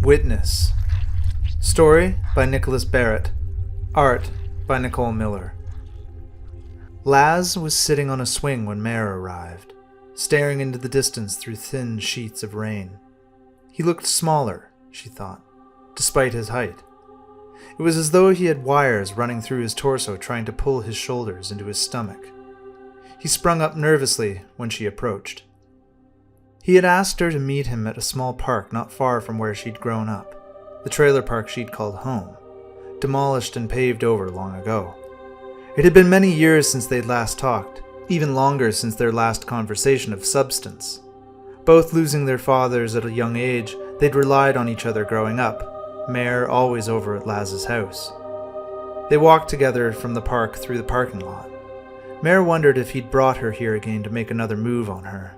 Witness. Story by Nickolas Barrett. Art by Nicole Miller. Laz was sitting on a swing when Mare arrived, staring into the distance through thin sheets of rain. He looked smaller, she thought, despite his height. It was as though he had wires running through his torso trying to pull his shoulders into his stomach. He sprung up nervously when she approached. He had asked her to meet him at a small park not far from where she'd grown up, the trailer park she'd called home, demolished and paved over long ago. It had been many years since they'd last talked, even longer since their last conversation of substance. Both losing their fathers at a young age, they'd relied on each other growing up, Mare always over at Laz's house. They walked together from the park through the parking lot. Mare wondered if he'd brought her here again to make another move on her.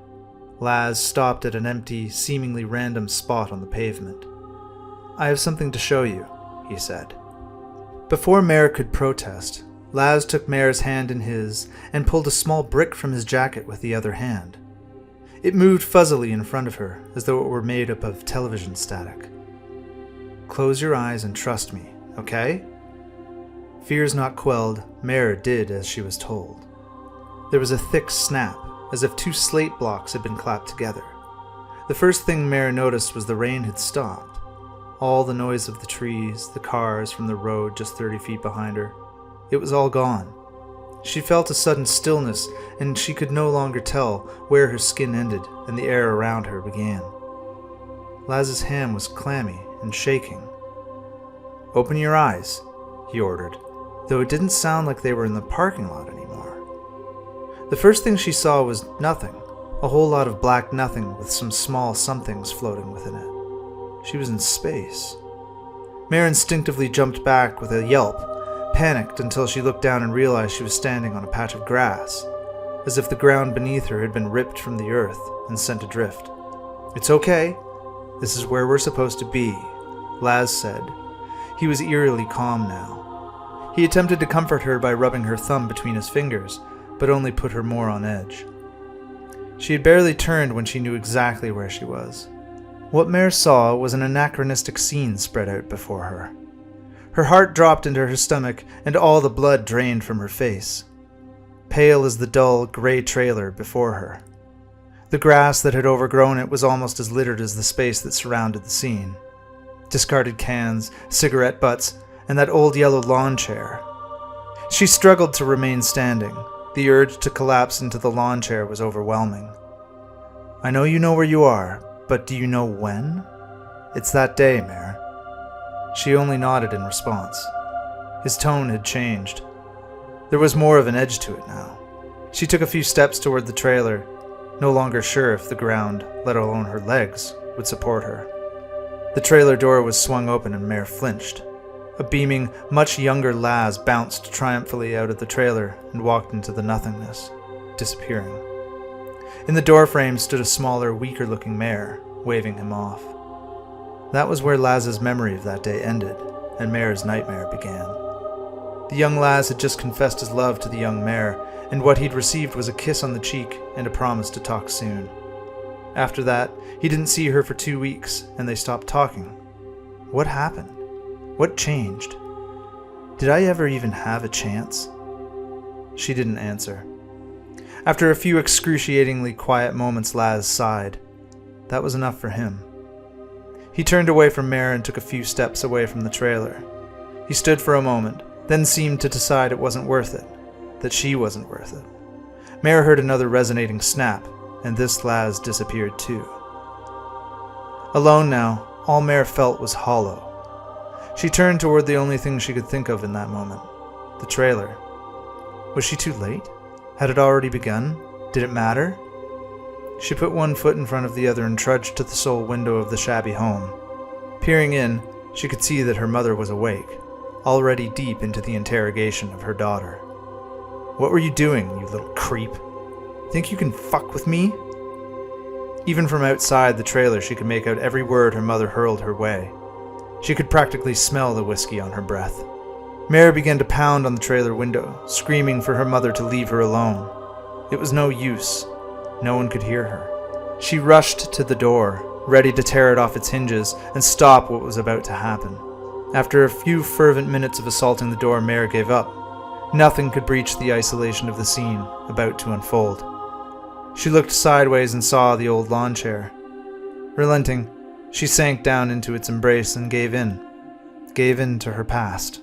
Laz stopped at an empty, seemingly random spot on the pavement. "I have something to show you," he said. Before Mare could protest, Laz took Mare's hand in his and pulled a small brick from his jacket with the other hand. It moved fuzzily in front of her, as though it were made up of television static. "Close your eyes and trust me, okay?" Fears not quelled, Mare did as she was told. There was a thick snap, as if two slate blocks had been clapped together. The first thing Mare noticed was the rain had stopped. All the noise of the trees, the cars from the road just 30 feet behind her. It was all gone. She felt a sudden stillness, and she could no longer tell where her skin ended and the air around her began. Laz's hand was clammy and shaking. "Open your eyes," he ordered, though it didn't sound like they were in the parking lot anymore. The first thing she saw was nothing, a whole lot of black nothing with some small somethings floating within it. She was in space. Mare instinctively jumped back with a yelp, panicked until she looked down and realized she was standing on a patch of grass, as if the ground beneath her had been ripped from the earth and sent adrift. "It's okay. This is where we're supposed to be," Laz said. He was eerily calm now. He attempted to comfort her by rubbing her thumb between his fingers, but only put her more on edge. She had barely turned when she knew exactly where she was. What Mare saw was an anachronistic scene spread out before her. Her heart dropped into her stomach, and all the blood drained from her face. Pale as the dull, gray trailer before her. The grass that had overgrown it was almost as littered as the space that surrounded the scene. Discarded cans, cigarette butts, and that old yellow lawn chair. She struggled to remain standing. The urge to collapse into the lawn chair was overwhelming. "I know you know where you are, but do you know when?" "It's that day, Mare." She only nodded in response. His tone had changed. There was more of an edge to it now. She took a few steps toward the trailer, no longer sure if the ground, let alone her legs, would support her. The trailer door was swung open and Mare flinched. A beaming, much younger Laz bounced triumphantly out of the trailer and walked into the nothingness, disappearing. In the doorframe stood a smaller, weaker-looking Mare, waving him off. That was where Laz's memory of that day ended, and Mare's nightmare began. The young Laz had just confessed his love to the young Mare, and what he'd received was a kiss on the cheek and a promise to talk soon. After that, he didn't see her for 2 weeks, and they stopped talking. What happened? What changed? Did I ever even have a chance? She didn't answer. After a few excruciatingly quiet moments, Laz sighed. That was enough for him. He turned away from Mare and took a few steps away from the trailer. He stood for a moment, then seemed to decide it wasn't worth it, that she wasn't worth it. Mare heard another resonating snap, and this Laz disappeared too. Alone now, all Mare felt was hollow. She turned toward the only thing she could think of in that moment, the trailer. Was she too late? Had it already begun? Did it matter? She put one foot in front of the other and trudged to the sole window of the shabby home. Peering in, she could see that her mother was awake, already deep into the interrogation of her daughter. "What were you doing, you little creep? Think you can fuck with me?" Even from outside the trailer, she could make out every word her mother hurled her way. She could practically smell the whiskey on her breath. Mare began to pound on the trailer window, screaming for her mother to leave her alone. It was no use. No one could hear her. She rushed to the door, ready to tear it off its hinges and stop what was about to happen. After a few fervent minutes of assaulting the door, Mare gave up. Nothing could breach the isolation of the scene about to unfold. She looked sideways and saw the old lawn chair. Relenting, she sank down into its embrace and gave in to her past.